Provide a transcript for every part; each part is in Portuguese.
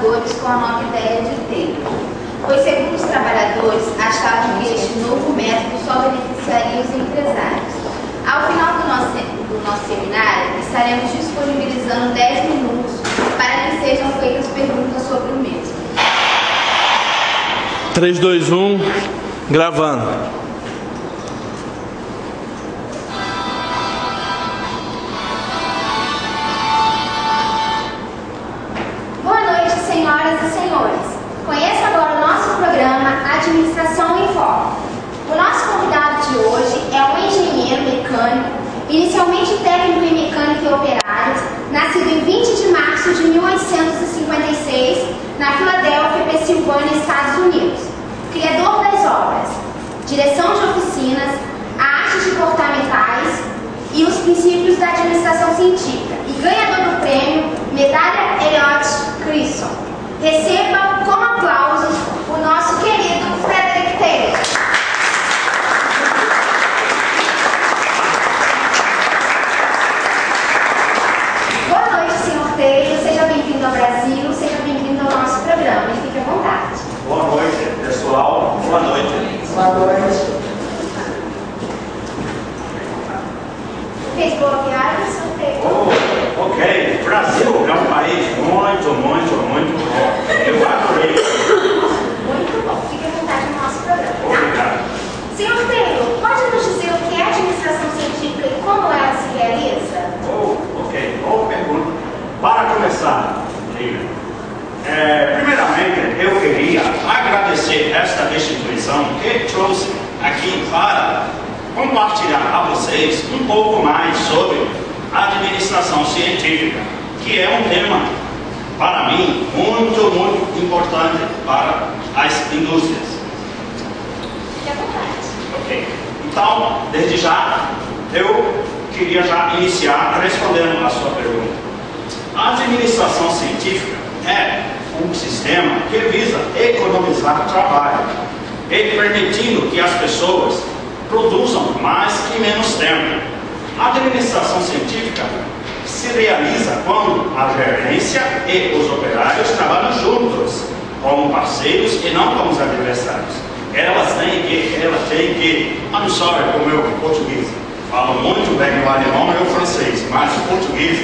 conservadores com a nova ideia de tempo, pois, segundo os trabalhadores, achavam que este novo método só beneficiaria os empresários. Ao final do nosso seminário, estaremos disponibilizando 10 minutos para que sejam feitas perguntas sobre o mesmo. 3, 2, 1, gravando. Senhoras e senhores, conheça agora o nosso programa Administração em Foco. O nosso convidado de hoje é um engenheiro mecânico, inicialmente técnico em mecânica e operários, nascido em 20 de março de 1856, na Filadélfia, Pensilvânia, Estados Unidos. Criador das obras, direção de oficinas, a arte de cortar metais e os princípios da administração científica, e ganhador do prêmio Medalha Elliott Crisson. Receba com aplausos o nosso querido Frederick Taylor. Boa noite, senhor Taylor. Seja bem-vindo ao Brasil, seja bem-vindo ao nosso programa e fique à vontade. Boa noite, pessoal. Boa noite. Boa noite. Fez boa viagem, senhor Taylor? Oh, ok. Brasil é um país muito bom. Eu adorei. Muito bom. Fique à vontade no nosso programa. Obrigado. Senhor Taylor, pode nos dizer o que é administração científica e como ela se realiza? Oh, ok. Boa pergunta. Para começar, primeiramente eu queria agradecer esta instituição que trouxe aqui para compartilhar a vocês um pouco mais sobre a administração científica, que é um tema, para mim, muito importante para as indústrias. Fique à vontade. Ok. Então, desde já, eu queria já iniciar respondendo a sua pergunta. A administração científica é um sistema que visa economizar trabalho e permitindo que as pessoas produzam mais em menos tempo. A administração científica se realiza quando a gerência e os operários trabalham juntos, como parceiros e não como os adversários. Elas têm que, I'm sorry, o meu português, falo muito bem o alemão e o francês, mas o português,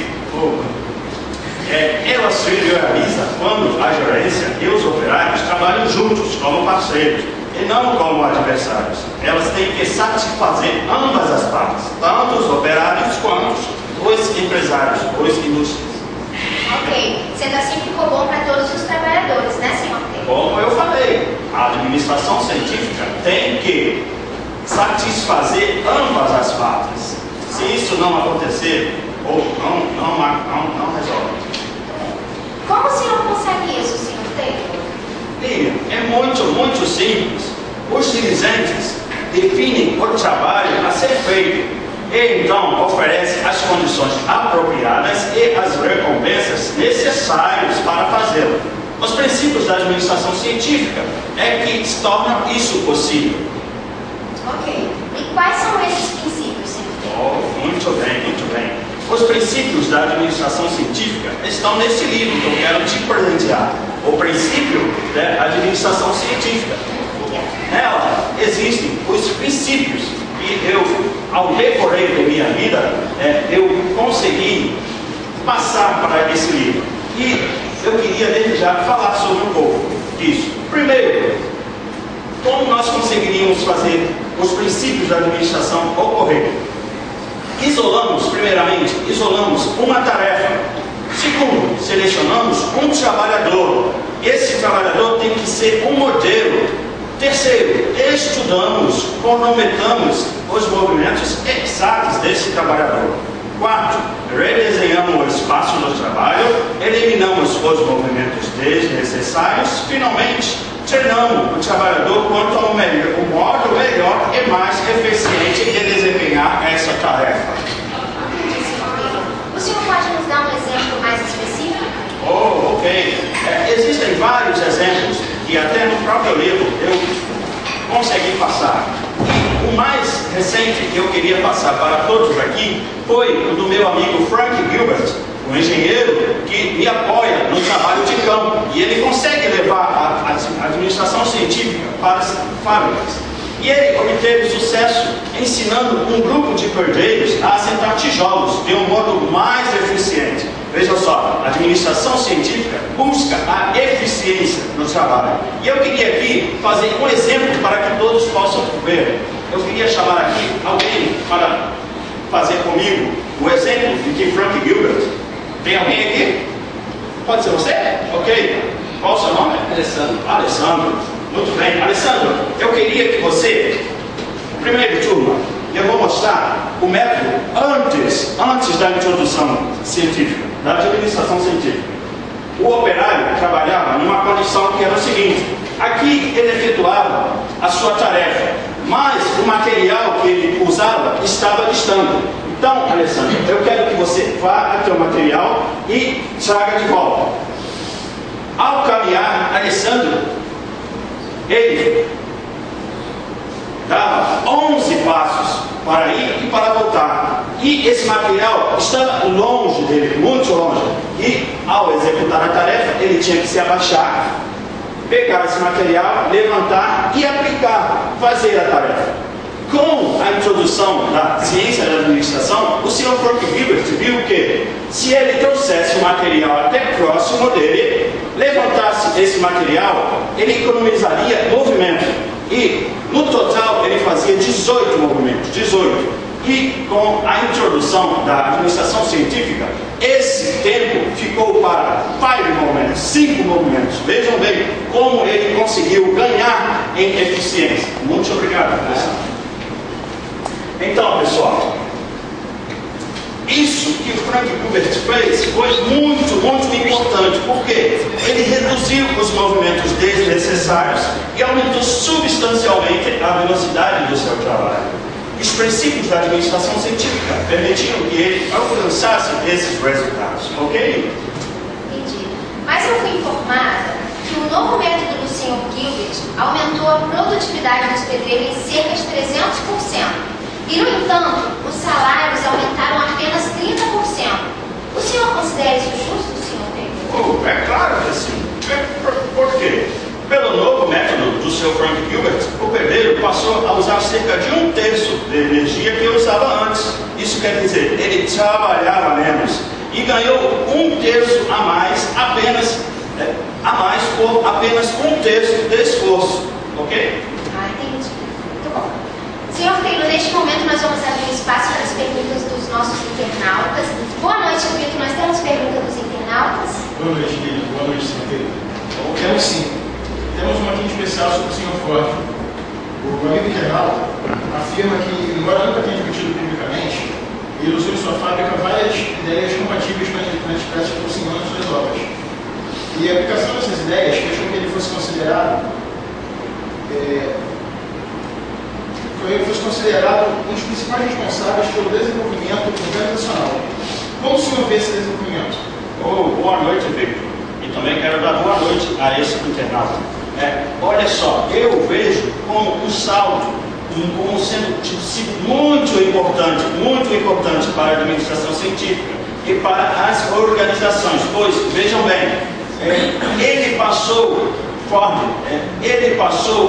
ela se realiza quando a gerência e os operários trabalham juntos, como parceiros, e não como adversários. Elas têm que satisfazer ambas as partes, tanto os operários quanto os empresários, os indústrias. Ok, sendo assim ficou bom para todos os trabalhadores, né, senhor Taylor? Como eu falei, a administração científica tem que satisfazer ambas as partes. Se isso não acontecer, não resolve. Como o senhor consegue isso, senhor Taylor? É muito simples. Os dirigentes definem o trabalho a ser feito e então oferecem as condições apropriadas e as recompensas necessárias para fazê-lo. Os princípios da administração científica é que tornam isso possível. Ok. E quais são esses princípios, senhor Taylor? Muito bem. Os princípios da administração científica estão nesse livro que eu quero te presentear. O princípio da administração científica. Nela existem os princípios que eu, ao decorrer da minha vida, eu consegui passar para esse livro. E eu queria desde já falar sobre um pouco disso. Primeiro, como nós conseguiríamos fazer os princípios da administração ocorrer? Primeiramente, isolamos uma tarefa. Segundo, selecionamos um trabalhador. Esse trabalhador tem que ser um modelo. Terceiro, estudamos, cronometramos os movimentos exatos desse trabalhador. Quarto, redesenhamos o espaço do trabalho, eliminamos os movimentos desnecessários. Finalmente, treinamos o trabalhador quanto ao modo melhor e mais eficiente de desempenhar essa tarefa. O senhor pode nos dar um exemplo mais específico? Oh, ok. Existem vários exemplos que até no próprio livro eu consegui passar. E o mais recente que eu queria passar para todos aqui foi o do meu amigo Frank Gilbert, um engenheiro que me apoia no trabalho de campo, e ele consegue levar a administração científica para as fábricas. E ele obteve sucesso ensinando um grupo de perdeiros a assentar tijolos de um modo mais eficiente. Veja só, a administração científica busca a eficiência no trabalho. E eu queria aqui fazer um exemplo para que todos possam ver. Eu queria chamar aqui alguém para fazer comigo o exemplo de que Frank Gilbert. Tem alguém aqui? Pode ser você? Ok. Qual o seu nome? Alessandro. Alessandro. Muito bem. Alessandro, eu queria que você, primeiro turma, eu vou mostrar o método antes da introdução científica, da administração científica. O operário trabalhava numa condição que era o seguinte: aqui ele efetuava a sua tarefa, mas o material que ele usava estava distante. Então, Alessandro, eu quero que você vá até o material e traga de volta. Ao caminhar, Alessandro, ele dava 11 passos para ir e para voltar. E esse material estava longe dele, muito longe. E ao executar a tarefa, ele tinha que se abaixar, pegar esse material, levantar e aplicar, fazer a tarefa. Com a introdução da ciência da administração, o Sr. Frank Gilbert viu que, se ele trouxesse o material até próximo dele, levantasse esse material, ele economizaria movimento. E, no total, ele fazia 18 movimentos. 18. E, com a introdução da administração científica, esse tempo ficou para 5 movimentos. Vejam bem como ele conseguiu ganhar em eficiência. Muito obrigado, professor. Então, pessoal, isso que o Frank Gilbert fez foi muito importante, porque ele reduziu os movimentos desnecessários e aumentou substancialmente a velocidade do seu trabalho. Os princípios da administração científica permitiram que ele alcançasse esses resultados, ok? Entendi. Mas eu fui informada que o novo método do Sr. Gilbert aumentou a produtividade dos pedreiros em cerca de 300%. E, no entanto, os salários aumentaram apenas 30%. O senhor considera isso justo, senhor? É claro que sim. Por quê? Pelo novo método do Sr. Frank Gilbert, o pedreiro passou a usar cerca de 1/3 da energia que usava antes. Isso quer dizer, ele trabalhava menos e ganhou 1/3 a mais por apenas 1/3 de esforço. Ok? Entendi. Muito bom. Senhor Taylor, neste momento nós vamos abrir espaço para as perguntas dos nossos internautas. Boa noite, Vitor. Nós temos perguntas dos internautas? Boa noite, Guilherme. Boa noite, senhor Taylor. Temos sim. Temos uma aqui especial sobre o senhor Ford. O amigo internauta afirma que, embora nunca tenha discutido publicamente, ele usou em sua fábrica várias ideias compatíveis com as práticas do senhor nas suas obras. E a aplicação dessas ideias fez com que ele fosse considerado um dos principais responsáveis pelo desenvolvimento organizacional. Como o senhor vê esse desenvolvimento? Boa noite, Victor. E também quero dar boa noite a esse internauta. Olha só, eu vejo como um salto, como sendo muito importante para a administração científica e para as organizações. Pois, vejam bem, ele passou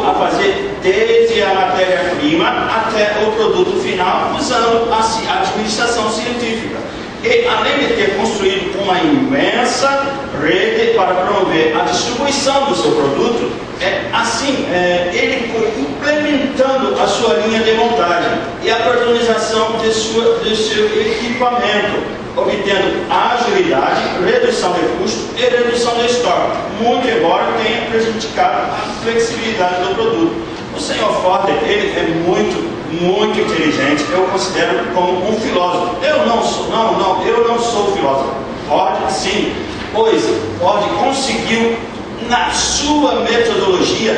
a fazer desde a matéria-prima até o produto final, usando a administração científica. E, além de ter construído uma imensa rede para promover a distribuição do seu produto, ele foi implementando a sua linha de montagem e a padronização do seu equipamento, obtendo agilidade, redução de custo e redução de estoque, muito embora tenha prejudicado a flexibilidade do produto. O Sr. Ford, ele é muito inteligente, eu o considero como um filósofo. Eu não sou filósofo. Ford, sim, pois Ford conseguiu, na sua metodologia,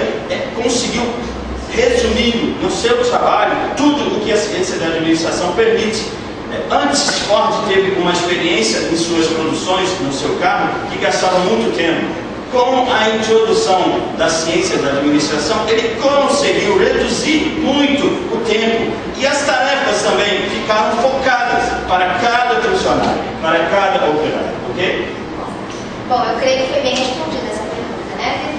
conseguiu resumir no seu trabalho tudo o que a ciência da administração permite. Antes, Ford teve uma experiência em suas produções no seu carro que gastava muito tempo. Com a introdução da ciência da administração, ele conseguiu reduzir muito o tempo e as tarefas também ficaram focadas para cada funcionário, para cada operário, ok? Bom, eu creio que foi bem respondida essa pergunta, né?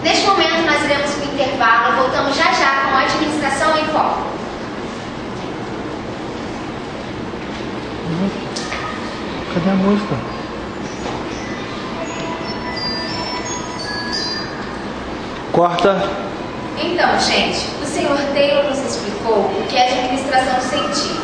Neste momento, nós iremos para o intervalo. Voltamos já já com a Administração em Foco. Cadê a música? Corta. Então, gente, o Sr. Taylor nos explicou o que é administração científica,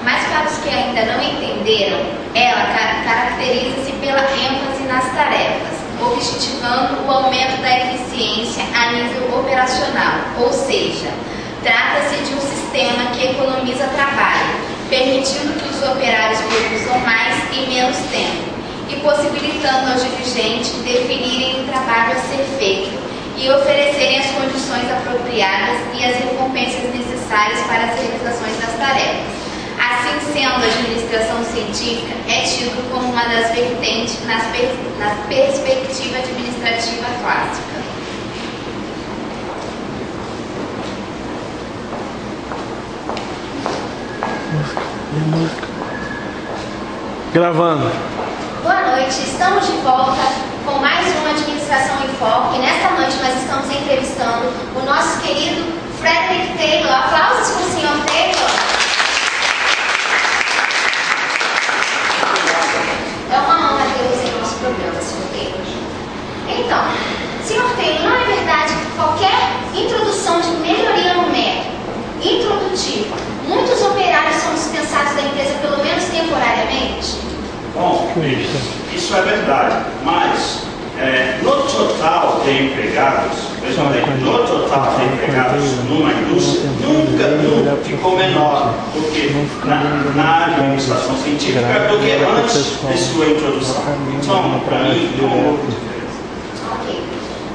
mas para os que ainda não entenderam, ela caracteriza-se pela ênfase nas tarefas, objetivando o aumento da eficiência a nível operacional, ou seja, trata-se de um sistema que economiza trabalho, permitindo que os operários produzam mais em menos tempo e possibilitando aos dirigentes definirem o trabalho a ser feito e oferecerem as condições apropriadas e as recompensas necessárias para as realizações das tarefas. Assim sendo, a administração científica é tido como uma das vertentes na perspectiva administrativa clássica. Música. Gravando. Boa noite, estamos de volta com mais uma Administração em Foco e nesta noite nós estamos entrevistando o nosso querido Frederick Taylor. Aplausos para o Sr. Taylor. É uma honra tê-los em nosso programa, Sr. Taylor. Então, Sr. Taylor, não é verdade que qualquer introdução de melhoria no método introdutivo, muitos operários são dispensados da empresa pelo menos temporariamente? Bom, isso é verdade, mas no total de empregados, veja bem, no total de empregados numa indústria, nunca ficou menor do que na administração científica do que antes de sua introdução. Então, para mim, não houve diferença. Ok.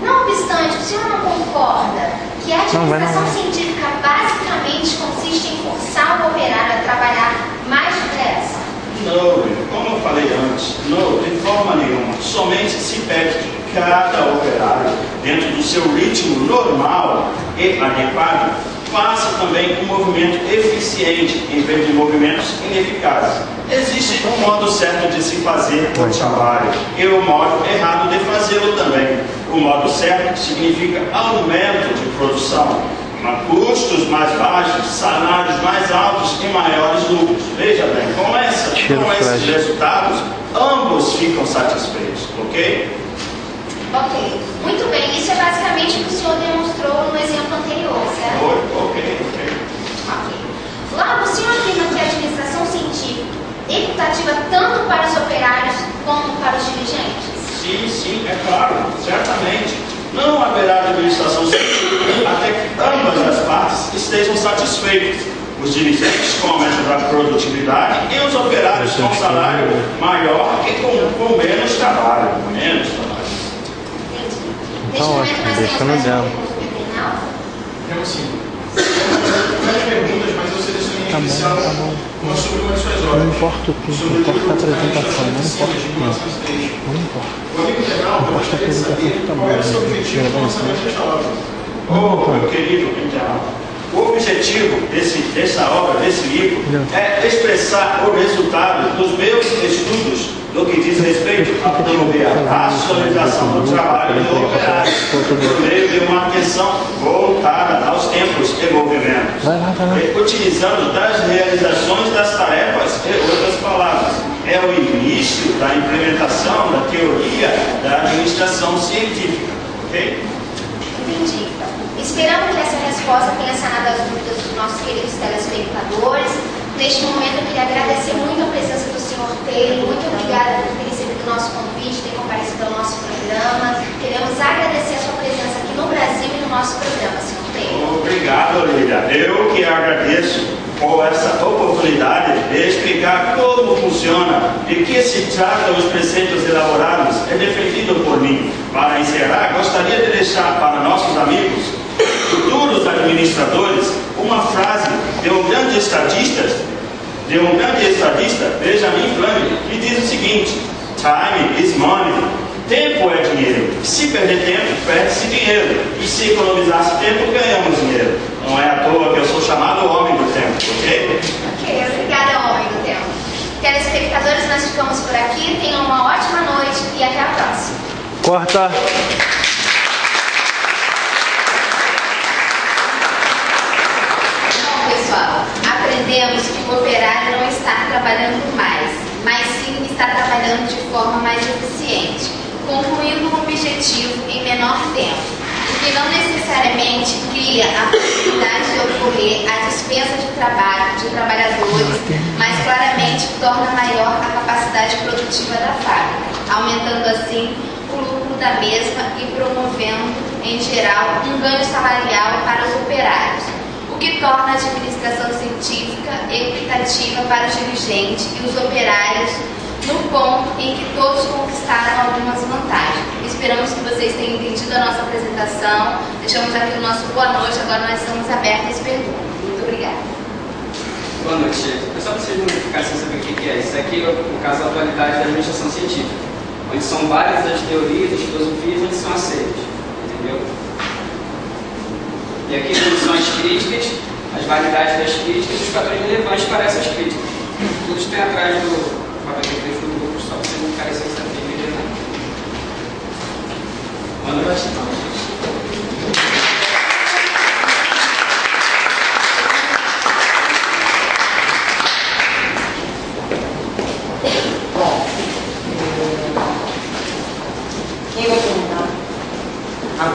Não obstante, o senhor não concorda que a administração científica basicamente consiste em forçar o operário a trabalhar mais depressa? Não, como eu falei antes, não, de forma nenhuma. Somente se pede que cada operário, dentro do seu ritmo normal e adequado, faça também um movimento eficiente em vez de movimentos ineficazes. Existe um modo certo de se fazer o trabalho e o modo errado de fazê-lo também. O modo certo significa aumento de produção, custos mais baixos, salários mais altos e maiores lucros. Veja bem, com esses resultados, ambos ficam satisfeitos, ok? Ok, muito bem. Isso é basicamente o que o senhor demonstrou no exemplo anterior, certo? Ok. Logo, o senhor afirma que a administração científica é equitativa tanto para os operários como para os dirigentes? Sim, é claro, certamente. Não haverá administração científica até que ambas as partes estejam satisfeitas. Os dirigentes com aumento da produtividade e os operários com salário maior e com menos trabalho. Entendi. Neste momento nós temos mais uma pergunta final? Temos sim. Várias perguntas, mas eu selecionei em especial uma sobre uma de suas obras. Não importa o tempo, importa a apresentação, não importa o tempo. Não importa. O amigo internauta gostaria de saber qual é o seu objetivo com o lançamento desta obra. Meu querido internauta, o objetivo dessa obra, desse livro, é expressar o resultado dos meus estudos no que diz respeito a promover a racionalização do trabalho do operário, por meio de uma atenção voltada aos tempos e movimentos, utilizando das realizações das tarefas e outras palavras. É o início da implementação da teoria da administração científica. Ok? Entendi. Esperamos que essa resposta tenha sanado as dúvidas dos nossos queridos telespectadores. Neste momento, eu queria agradecer muito a presença do Sr. Taylor. Muito obrigada por ter recebido o nosso convite, ter comparecido ao nosso programa. Queremos agradecer a sua presença aqui no Brasil e no nosso programa, Sr. Taylor. Obrigado, Olívia. Eu que agradeço por essa oportunidade de explicar como funciona, de que se trata os preceitos elaborados e defendido por mim. Para encerrar, gostaria de deixar para nossos amigos, futuros administradores, uma frase de um grande estadista, Benjamin Franklin, que diz o seguinte: Time is money. Tempo perder tempo, perde-se dinheiro. E se economizasse tempo, ganhamos dinheiro. Não é à toa que eu sou chamado homem do tempo, ok? Ok, obrigada, homem do tempo. Telespectadores, nós ficamos por aqui. Tenham uma ótima noite e até a próxima. Corta. Bom, pessoal, aprendemos que o operário não está trabalhando mais, mas sim está trabalhando de forma mais eficiente, concluindo um objetivo em menor tempo, o que não necessariamente cria a possibilidade de ocorrer a dispensa de trabalho de trabalhadores, mas claramente torna maior a capacidade produtiva da fábrica, aumentando assim o lucro da mesma e promovendo, em geral, um ganho salarial para os operários, o que torna a administração científica equitativa para os dirigentes e os operários no ponto em que todos conquistaram algumas vantagens. Esperamos que vocês tenham entendido a nossa apresentação. Deixamos aqui o nosso boa noite. Agora nós estamos abertos às perguntas. Muito obrigada. Boa noite, chefe. É só para vocês não ficarem sem saber o que é. Isso aqui é o caso da atualidade da administração científica, onde são várias as teorias, as filosofias onde são aceitas. Entendeu? E aqui são as críticas, as validades das críticas e os fatores relevantes para essas críticas. Tudo tem atrás do grupo, só para vocês não ficarem sem saber. Boa noite.